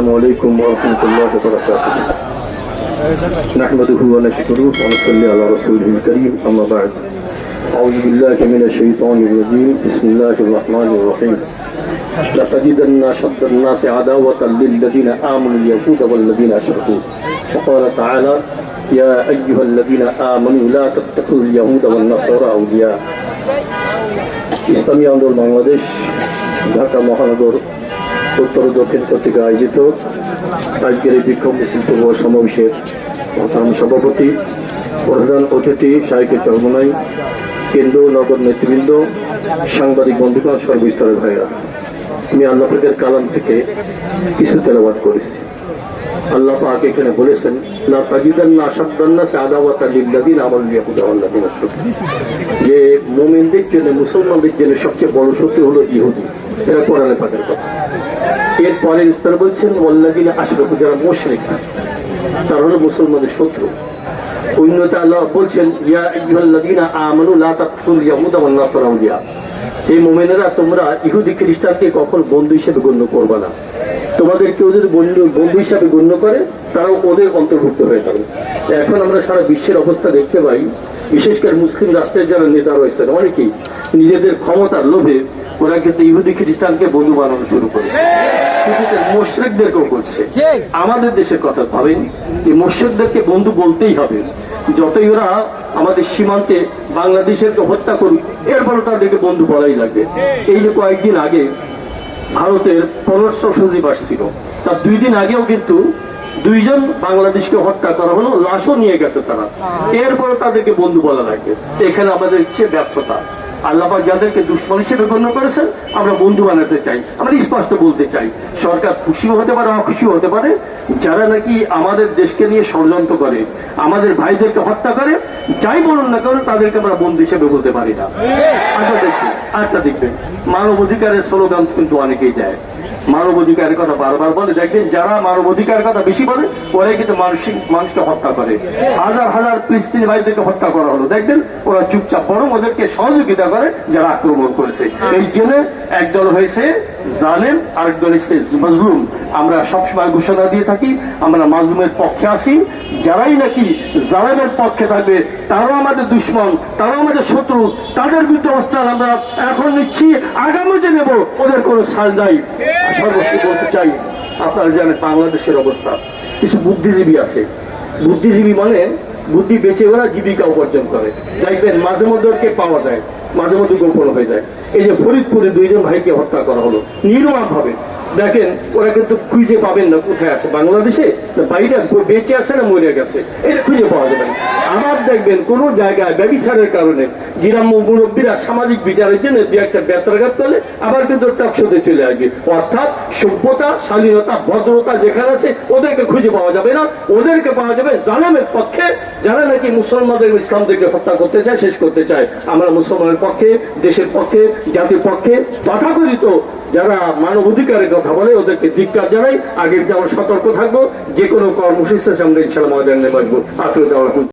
السلام عليكم ورحمة الله وبركاته. نحمده ونشكره ونصلي على رسوله الكريم. أما بعد، أعوذ بالله من الشيطان الرجيم. بسم الله الرحمن الرحيم. لتجدن أشد الناس عداوة للذين آمنوا اليهود والذين أشركوا. وقال تعالى: يا أيها الذين آمنوا لا تتخذوا اليهود والنصارى أولياء. ইসলামী আন্দোলন বাংলাদেশ ঢাকা মহানগর উত্তর দক্ষিণ কর্তৃক আয়োজিত আজকের এই বিক্ষোভ মিছিল পূর্ব সমাবেশের সভাপতি, প্রধান অতিথি শাইখে চরমনাই, কেন্দ্র নগর নেতৃবৃন্দ, সাংবাদিক বন্ধুগণ, সর্বস্তরের ভাইরা, আমি আল্লাহ পাকের কালাম থেকে কিছু তেলাওয়াত করেছি। আল্লাহ পাক এখানে বলেছেন, লা তাজিদান্না আশাদ্দান্নাসি আদাওয়াতান লিল্লাযিনা আমানু ইয়াহুদা ওয়াল্লাযিনা আশরাকু, যে মুমিনদের জন্য, মুসলমানদের জন্য সবচেয়ে বড় শত্রু হলো ইহুদি। এরা কোরআনে পাকের কথা। এর পরের স্তরে বলছেন ওয়াল্লাযিনা আশরাকু, যারা মুশরিক, তারা হলো মুসলমানদের শত্রু। অন্যতে আল্লাহ বলছেন, ইয়া আইয়ুহাল্লাযিনা আমানু লা তাত্তাখিযুল ইয়াহুদা ওয়ান নাসারা আউলিয়া, এই মুমিনেরা তোমরা ইহুদি খ্রিস্টানকে কখন বন্ধু হিসেবে গণ্য করবা না। তোমাদের কেউ যদি বন্ধু হিসাবে গণ্য করে, তারাও ওদের অন্তর্ভুক্ত হয়ে যাবে। এখন আমরা সারা বিশ্বের অবস্থা দেখতে পাই, বিশেষ করে মুসলিম রাষ্ট্রের যারা নেতা রয়েছেন, অনেকেই নিজেদের ক্ষমতার লোভে ওরা কিন্তু ইহুদি খ্রিস্টানকে বন্ধু বানানো শুরু করেছে। মুশরিকদেরকেও করছে। আমাদের দেশের কথা ভাবেন, এই মুশরিকদেরকে বন্ধু বলতেই হবে। যতই ওরা আমাদের সীমান্তে বাংলাদেশেরকে হত্যা করুক, এরপরও তাদেরকে বন্ধু বলাই লাগবে। এই যে কয়েকদিন আগে ভারতের পররাষ্ট্র সচিব আসছিল, তার 2 দিন আগেও কিন্তু 2 জন বাংলাদেশকে হত্যা করা হলো, লাশও নিয়ে গেছে তারা। এরপরে তাদেরকে বন্ধু বলা লাগবে। এখানে আমাদের ইচ্ছে ব্যর্থতা। আল্লাহ পাক যাদেরকে দুশমন হিসেবে গণ্য করেছেন, আমরা বন্ধু বানাতে চাই। আমরা স্পষ্ট বলতে চাই, সরকার খুশিও হতে পারে, অখুশিও হতে পারে, যারা নাকি আমাদের দেশকে নিয়ে ষড়যন্ত্র করে, আমাদের ভাইদেরকে হত্যা করে, যাই বলুন না কেন, তাদেরকে আমরা বন্ধু হিসেবে বলতে পারি না। আরেকটা দেখবেন, মানব অধিকারের স্লোগান কিন্তু অনেকেই দেয়, মানব অধিকারের কথা বারবার বলে। দেখবেন যারা মানব অধিকারের কথা বেশি বলে, ওরাই কিন্তু মানুষকে হত্যা করে। হাজার হাজার ফিলিস্তিনি ভাইদেরকে হত্যা করা হলো, দেখবেন ওরা চুপচাপ, বরং ওদেরকে সহযোগিতা করে যারা আক্রমণ করেছে। এই জন্য একদল হয়েছে জালেম, আরেক দল হয়েছে মাজলুম। আমরা সবসময় ঘোষণা দিয়ে থাকি, আমরা মাজলুমের পক্ষে আছি। যারাই নাকি জালেমের পক্ষে থাকবে, তারাও আমাদের দুশ্মন, তারাও আমাদের শত্রু। তাদের বিরুদ্ধে অবস্থান আমরা এখন নিচ্ছি, আগামীতে নেব, ওদের কোনো ছাড় নাই। সর্বশেষ বলতে চাই, আপনারা জানেন বাংলাদেশের অবস্থা। কিছু বুদ্ধিজীবী আছে, বুদ্ধিজীবী মানে বুদ্ধি বেঁচে ওরা জীবিকা উপার্জন করে। দেখবেন মাঝে মধ্যে ওকে পাওয়া যায়, মাঝে মধ্যে গোপন হয়ে যায়। এই যে ফরিদপুরে 2 জন ভাইকে হত্যা করা হলো নির্মম ভাবে, দেখেন ওরা কিন্তু খুঁজে পাবেন না কোথায় আছে, বাংলাদেশে বাইরে বেঁচে আছে না মরে গেছে, এটা খুঁজে পাওয়া যাবে না। আবার দেখবেন কোন জায়গায় ব্যভিচারের কারণে গ্রাম্য মুরব্বীরা সামাজিক বিচারের জন্য 2-1টা ব্যত্রাঘাত করলে আবার কিন্তু টকশোতে চলে আসবে। অর্থাৎ সভ্যতা, শালীনতা, ভদ্রতা যেখানে আছে, ওদেরকে খুঁজে পাওয়া যাবে না। ওদেরকে পাওয়া যাবে জালেমের পক্ষে, যারা নাকি মুসলমানদের, ইসলামদেরকে হত্যা করতে চায়, শেষ করতে চায়। আমরা মুসলমানের পক্ষে, দেশের পক্ষে, জাতির পক্ষে, তথাকথিত যারা মানব অধিকারের কথা বলে, ওদেরকে ধিক্কার জানাই। আগে আমরা সতর্ক থাকবো, যে কোনো কর্মসূচির সামনে ইনশাআল্লাহ আমাদের নেমে আসবো।